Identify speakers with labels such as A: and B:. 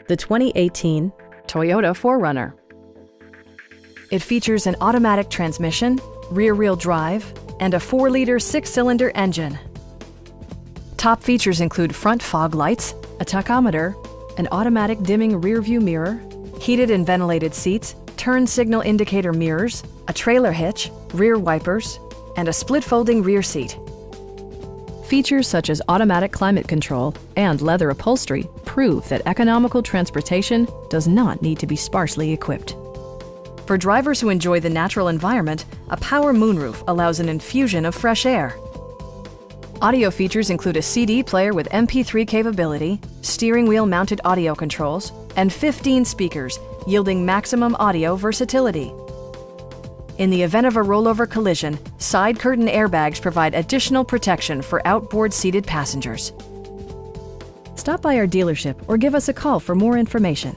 A: the 2018 Toyota 4Runner. It features an automatic transmission, rear-wheel drive, and a 4-liter 6-cylinder engine. Top features include front fog lights, a tachometer, an automatic dimming rear-view mirror, heated and ventilated seats, turn signal indicator mirrors, a trailer hitch, rear wipers, and a split-folding rear seat. Features such as automatic climate control and leather upholstery prove that economical transportation does not need to be sparsely equipped. For drivers who enjoy the natural environment, a power moonroof allows an infusion of fresh air. Audio features include a CD player with MP3 capability, steering wheel mounted audio controls, and 15 speakers, yielding maximum audio versatility. In the event of a rollover collision, side curtain airbags provide additional protection for outboard seated passengers. Stop by our dealership or give us a call for more information.